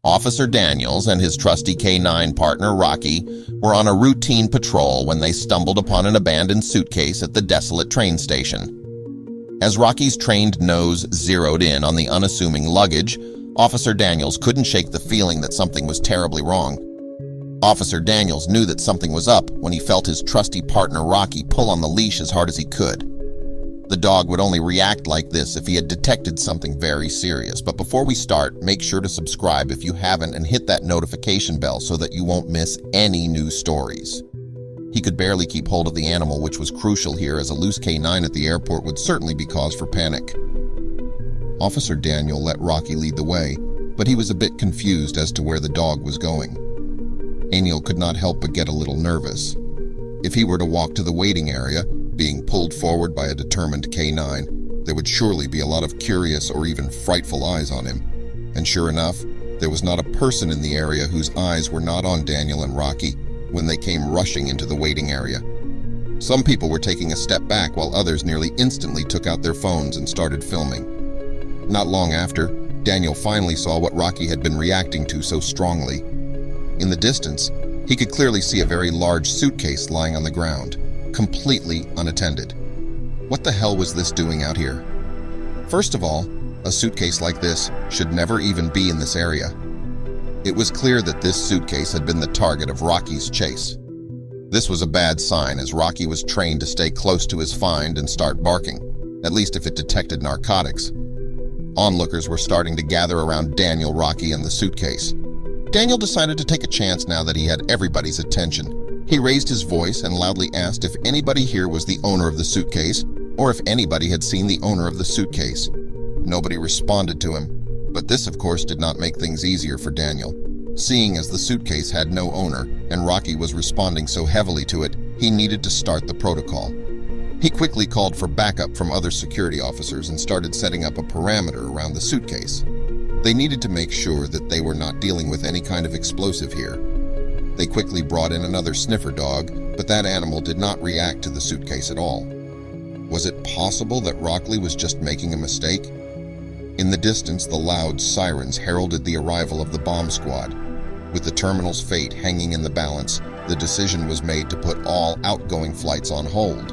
Officer Daniels and his trusty K9 partner Rocky were on a routine patrol when they stumbled upon an abandoned suitcase at the desolate train station. As Rocky's trained nose zeroed in on the unassuming luggage, Officer Daniels couldn't shake the feeling that something was terribly wrong. Officer Daniels knew that something was up when he felt his trusty partner Rocky pull on the leash as hard as he could. The dog would only react like this if he had detected something very serious. But before we start, make sure to subscribe if you haven't and hit that notification bell so that you won't miss any new stories. He could barely keep hold of the animal, which was crucial here, as a loose K9 at the airport would certainly be cause for panic. Officer Daniel let Rocky lead the way, but he was a bit confused as to where the dog was going. Aniel could not help but get a little nervous. If he were to walk to the waiting area, being pulled forward by a determined K9, there would surely be a lot of curious or even frightful eyes on him. And sure enough, there was not a person in the area whose eyes were not on Daniel and Rocky when they came rushing into the waiting area. Some people were taking a step back while others nearly instantly took out their phones and started filming. Not long after, Daniel finally saw what Rocky had been reacting to so strongly. In the distance, he could clearly see a very large suitcase lying on the ground, completely unattended. What the hell was this doing out here? First of all, a suitcase like this should never even be in this area. It was clear that this suitcase had been the target of Rocky's chase. This was a bad sign, as Rocky was trained to stay close to his find and start barking, at least if it detected narcotics. Onlookers were starting to gather around Daniel, Rocky, and the suitcase. Daniel decided to take a chance now that he had everybody's attention. He raised his voice and loudly asked if anybody here was the owner of the suitcase, or if anybody had seen the owner of the suitcase. Nobody responded to him, but this of course did not make things easier for Daniel. Seeing as the suitcase had no owner and Rocky was responding so heavily to it, he needed to start the protocol. He quickly called for backup from other security officers and started setting up a perimeter around the suitcase. They needed to make sure that they were not dealing with any kind of explosive here. They quickly brought in another sniffer dog, but that animal did not react to the suitcase at all. Was it possible that Rocky was just making a mistake? In the distance, the loud sirens heralded the arrival of the bomb squad. With the terminal's fate hanging in the balance, the decision was made to put all outgoing flights on hold.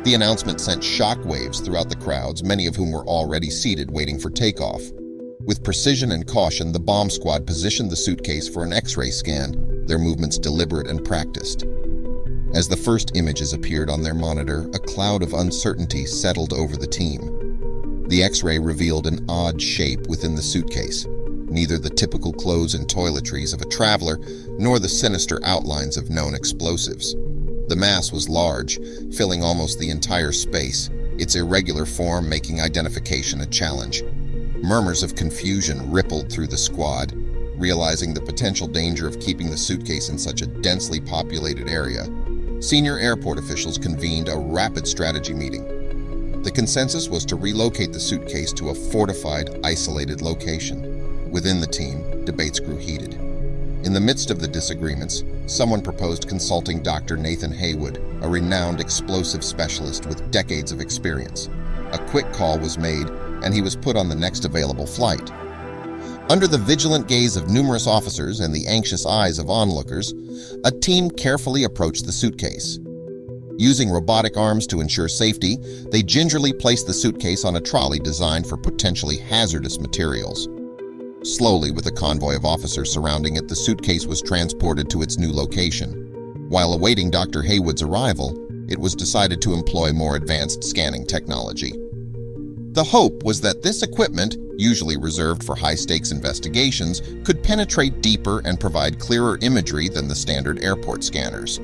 The announcement sent shockwaves throughout the crowds, many of whom were already seated waiting for takeoff. With precision and caution, the bomb squad positioned the suitcase for an X-ray scan, their movements deliberate and practiced. As the first images appeared on their monitor, a cloud of uncertainty settled over the team. The X-ray revealed an odd shape within the suitcase, neither the typical clothes and toiletries of a traveler nor the sinister outlines of known explosives. The mass was large, filling almost the entire space, its irregular form making identification a challenge. Murmurs of confusion rippled through the squad, realizing the potential danger of keeping the suitcase in such a densely populated area. Senior airport officials convened a rapid strategy meeting. The consensus was to relocate the suitcase to a fortified, isolated location. Within the team, debates grew heated. In the midst of the disagreements, someone proposed consulting Dr. Nathan Haywood, a renowned explosive specialist with decades of experience. A quick call was made, and he was put on the next available flight. Under the vigilant gaze of numerous officers and the anxious eyes of onlookers, a team carefully approached the suitcase. Using robotic arms to ensure safety, they gingerly placed the suitcase on a trolley designed for potentially hazardous materials. Slowly, with a convoy of officers surrounding it, the suitcase was transported to its new location. While awaiting Dr. Haywood's arrival, it was decided to employ more advanced scanning technology. The hope was that this equipment, usually reserved for high-stakes investigations, could penetrate deeper and provide clearer imagery than the standard airport scanners.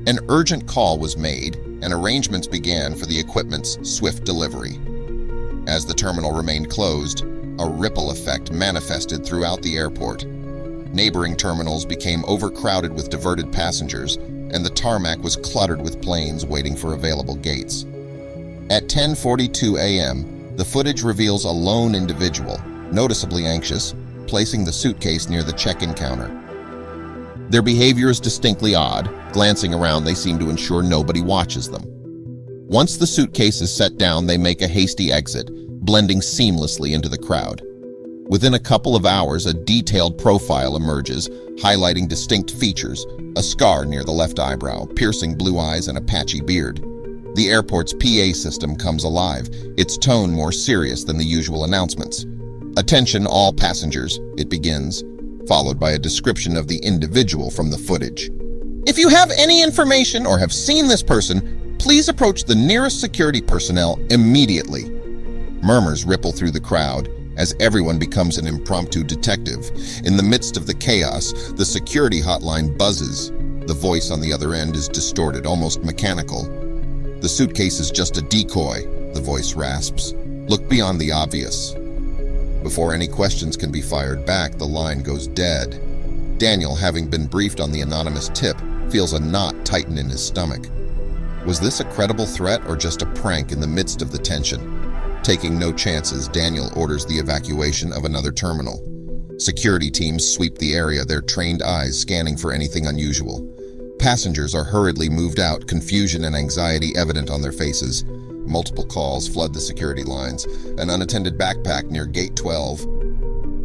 An urgent call was made, and arrangements began for the equipment's swift delivery. As the terminal remained closed, a ripple effect manifested throughout the airport. Neighboring terminals became overcrowded with diverted passengers, and the tarmac was cluttered with planes waiting for available gates. At 10:42 a.m., the footage reveals a lone individual, noticeably anxious, placing the suitcase near the check-in counter. Their behavior is distinctly odd. Glancing around, they seem to ensure nobody watches them. Once the suitcase is set down, they make a hasty exit, blending seamlessly into the crowd. Within a couple of hours, a detailed profile emerges, highlighting distinct features: a scar near the left eyebrow, piercing blue eyes, and a patchy beard. The airport's PA system comes alive, its tone more serious than the usual announcements. "Attention all passengers," it begins, followed by a description of the individual from the footage. "If you have any information or have seen this person, please approach the nearest security personnel immediately." Murmurs ripple through the crowd as everyone becomes an impromptu detective. In the midst of the chaos, the security hotline buzzes. The voice on the other end is distorted, almost mechanical. "The suitcase is just a decoy," the voice rasps. "Look beyond the obvious." Before any questions can be fired back, the line goes dead. Daniel, having been briefed on the anonymous tip, feels a knot tighten in his stomach. Was this a credible threat or just a prank in the midst of the tension? Taking no chances, Daniel orders the evacuation of another terminal. Security teams sweep the area, their trained eyes scanning for anything unusual. Passengers are hurriedly moved out, confusion and anxiety evident on their faces. Multiple calls flood the security lines. An unattended backpack near Gate 12.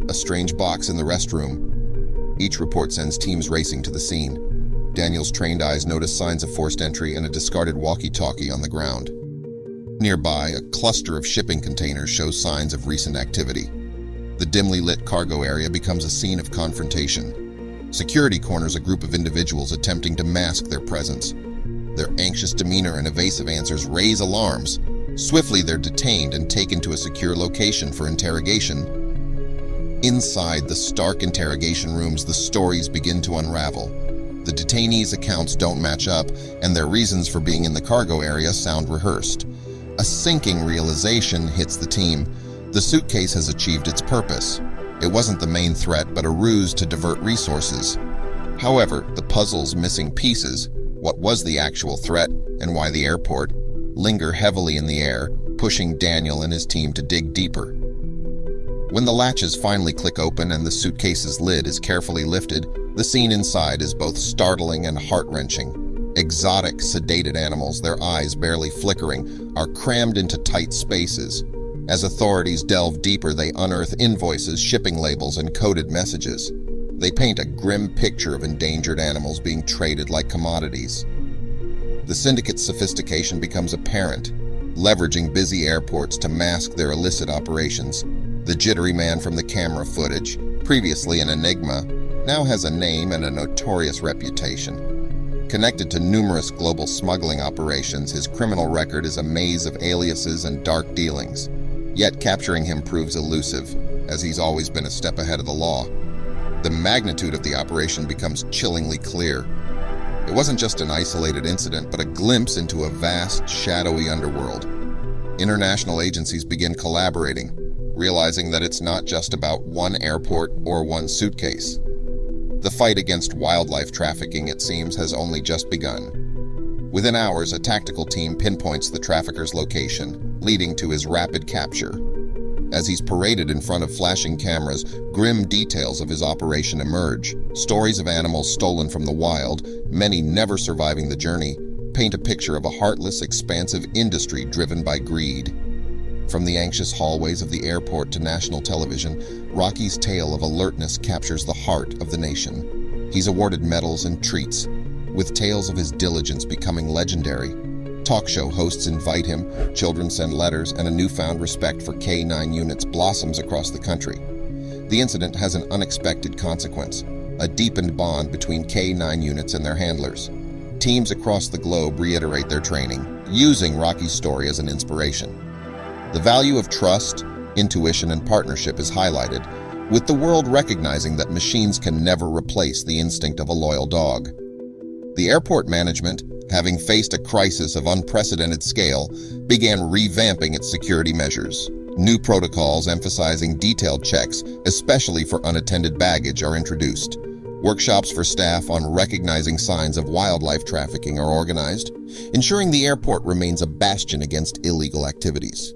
A strange box in the restroom. Each report sends teams racing to the scene. Daniel's trained eyes notice signs of forced entry and a discarded walkie-talkie on the ground. Nearby, a cluster of shipping containers shows signs of recent activity. The dimly lit cargo area becomes a scene of confrontation. Security corners a group of individuals attempting to mask their presence. Their anxious demeanor and evasive answers raise alarms. Swiftly, they're detained and taken to a secure location for interrogation. Inside the stark interrogation rooms, the stories begin to unravel. The detainees' accounts don't match up, and their reasons for being in the cargo area sound rehearsed. A sinking realization hits the team. The suitcase has achieved its purpose. It wasn't the main threat, but a ruse to divert resources. However, the puzzle's missing pieces, what was the actual threat and why the airport, linger heavily in the air, pushing Daniel and his team to dig deeper. When the latches finally click open and the suitcase's lid is carefully lifted, the scene inside is both startling and heart-wrenching. Exotic, sedated animals, their eyes barely flickering, are crammed into tight spaces. As authorities delve deeper, they unearth invoices, shipping labels, and coded messages. They paint a grim picture of endangered animals being traded like commodities. The syndicate's sophistication becomes apparent, leveraging busy airports to mask their illicit operations. The jittery man from the camera footage, previously an enigma, now has a name and a notorious reputation. Connected to numerous global smuggling operations, his criminal record is a maze of aliases and dark dealings. Yet capturing him proves elusive, as he's always been a step ahead of the law. The magnitude of the operation becomes chillingly clear. It wasn't just an isolated incident, but a glimpse into a vast, shadowy underworld. International agencies begin collaborating, realizing that it's not just about one airport or one suitcase. The fight against wildlife trafficking, it seems, has only just begun. Within hours, a tactical team pinpoints the trafficker's location, leading to his rapid capture. As he's paraded in front of flashing cameras, grim details of his operation emerge. Stories of animals stolen from the wild, many never surviving the journey, paint a picture of a heartless, expansive industry driven by greed. From the anxious hallways of the airport to national television, Rocky's tale of alertness captures the heart of the nation. He's awarded medals and treats, with tales of his diligence becoming legendary. Talk show hosts invite him, children send letters, and a newfound respect for K-9 units blossoms across the country. The incident has an unexpected consequence, a deepened bond between K-9 units and their handlers. Teams across the globe reiterate their training, using Rocky's story as an inspiration. The value of trust, intuition, and partnership is highlighted, with the world recognizing that machines can never replace the instinct of a loyal dog. The airport management, having faced a crisis of unprecedented scale, began revamping its security measures. New protocols emphasizing detailed checks, especially for unattended baggage, are introduced. Workshops for staff on recognizing signs of wildlife trafficking are organized, ensuring the airport remains a bastion against illegal activities.